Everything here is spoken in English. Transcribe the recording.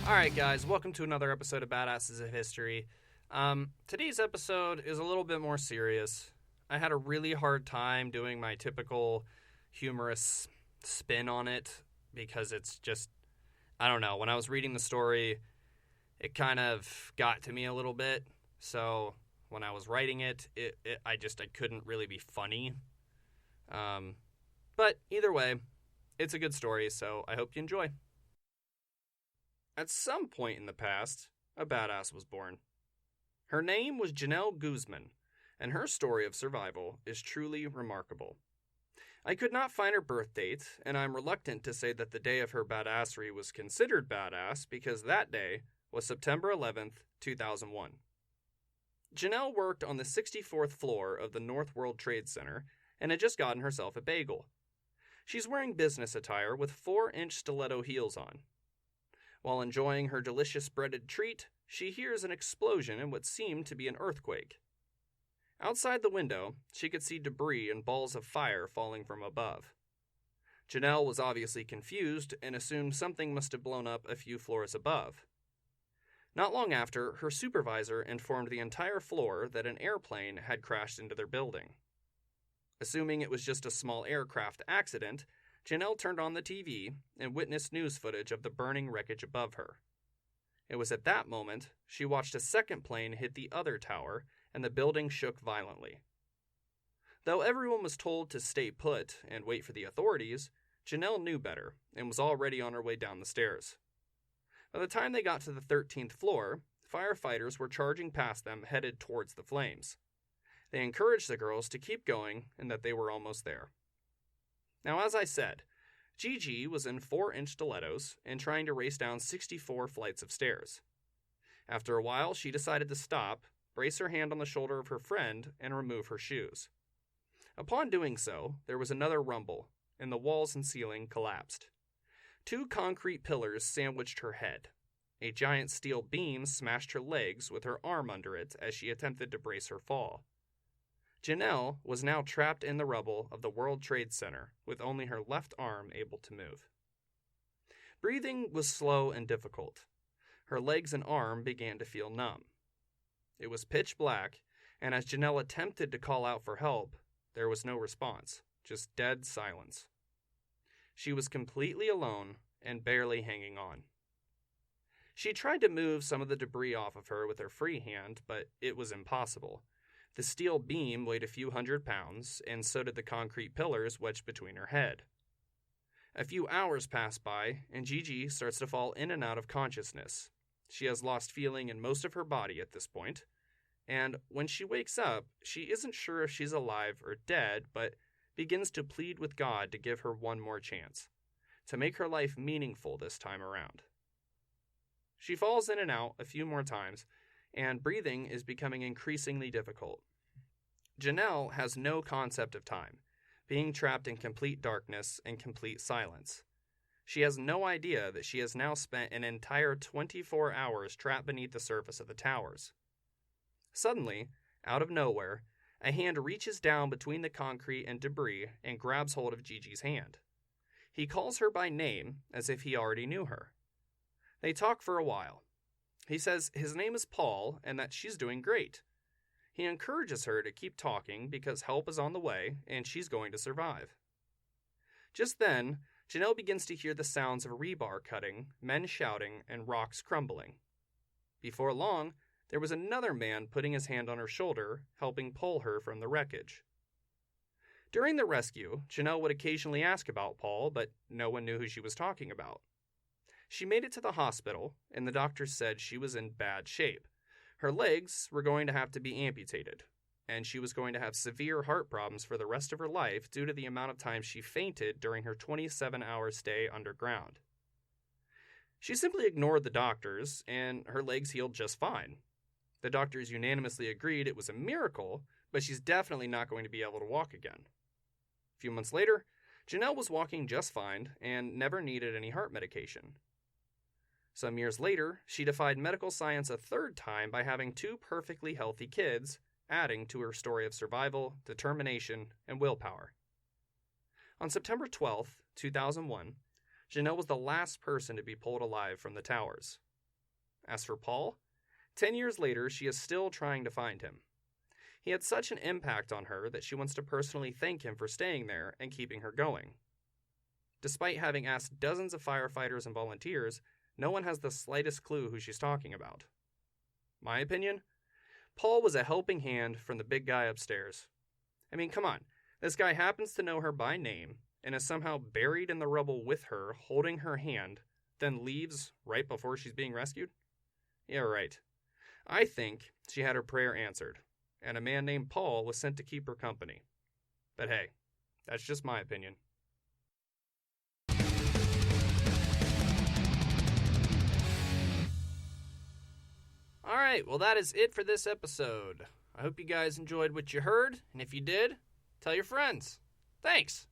Alright guys, welcome to another episode of Badasses of History. Today's episode is a little bit more serious. I had a really hard time doing my typical humorous spin on it because it's just, I don't know, when I was reading the story, it kind of got to me a little bit. So when I was writing it, I couldn't really be funny. But either way, it's a good story, so I hope you enjoy. At some point in the past, a badass was born. Her name was Gennelle Guzman, and her story of survival is truly remarkable. I could not find her birth date, and I'm reluctant to say that the day of her badassery was considered badass because that day was September 11th, 2001. Gennelle worked on the 64th floor of the North World Trade Center and had just gotten herself a bagel. She's wearing business attire with 4-inch stiletto heels on. While enjoying her delicious breaded treat, she hears an explosion in what seemed to be an earthquake. Outside the window, she could see debris and balls of fire falling from above. Gennelle was obviously confused and assumed something must have blown up a few floors above. Not long after, her supervisor informed the entire floor that an airplane had crashed into their building. Assuming it was just a small aircraft accident, Gennelle turned on the TV and witnessed news footage of the burning wreckage above her. It was at that moment she watched a second plane hit the other tower and the building shook violently. Though everyone was told to stay put and wait for the authorities, Gennelle knew better and was already on her way down the stairs. By the time they got to the 13th floor, firefighters were charging past them headed towards the flames. They encouraged the girls to keep going and that they were almost there. Now, as I said, Gigi was in 4-inch stilettos and trying to race down 64 flights of stairs. After a while, she decided to stop, brace her hand on the shoulder of her friend, and remove her shoes. Upon doing so, there was another rumble, and the walls and ceiling collapsed. 2 concrete pillars sandwiched her head. A giant steel beam smashed her legs with her arm under it as she attempted to brace her fall. Gennelle was now trapped in the rubble of the World Trade Center with only her left arm able to move. Breathing was slow and difficult. Her legs and arm began to feel numb. It was pitch black, and as Gennelle attempted to call out for help, there was no response, just dead silence. She was completely alone and barely hanging on. She tried to move some of the debris off of her with her free hand, but it was impossible. The steel beam weighed a few hundred pounds, and so did the concrete pillars wedged between her head. A few hours pass by, and Gigi starts to fall in and out of consciousness. She has lost feeling in most of her body at this point, and when she wakes up, she isn't sure if she's alive or dead, but begins to plead with God to give her one more chance, to make her life meaningful this time around. She falls in and out a few more times, and breathing is becoming increasingly difficult. Gennelle has no concept of time, being trapped in complete darkness and complete silence. She has no idea that she has now spent an entire 24 hours trapped beneath the surface of the towers. Suddenly, out of nowhere, a hand reaches down between the concrete and debris and grabs hold of Gigi's hand. He calls her by name as if he already knew her. They talk for a while. He says his name is Paul and that she's doing great. He encourages her to keep talking because help is on the way and she's going to survive. Just then, Gennelle begins to hear the sounds of rebar cutting, men shouting, and rocks crumbling. Before long, there was another man putting his hand on her shoulder, helping pull her from the wreckage. During the rescue, Gennelle would occasionally ask about Paul, but no one knew who she was talking about. She made it to the hospital, and the doctors said she was in bad shape. Her legs were going to have to be amputated, and she was going to have severe heart problems for the rest of her life due to the amount of time she fainted during her 27-hour stay underground. She simply ignored the doctors, and her legs healed just fine. The doctors unanimously agreed it was a miracle, but she's definitely not going to be able to walk again. A few months later, Gennelle was walking just fine and never needed any heart medication. Some years later, she defied medical science a third time by having 2 perfectly healthy kids, adding to her story of survival, determination, and willpower. On September 12, 2001, Gennelle was the last person to be pulled alive from the towers. As for Paul, 10 years later, she is still trying to find him. He had such an impact on her that she wants to personally thank him for staying there and keeping her going. Despite having asked dozens of firefighters and volunteers, no one has the slightest clue who she's talking about. My opinion? Paul was a helping hand from the big guy upstairs. I mean, come on. This guy happens to know her by name and is somehow buried in the rubble with her, holding her hand, then leaves right before she's being rescued? Yeah, right. I think she had her prayer answered, and a man named Paul was sent to keep her company. But hey, that's just my opinion. Alright, well that is it for this episode. I hope you guys enjoyed what you heard, and if you did, tell your friends. Thanks!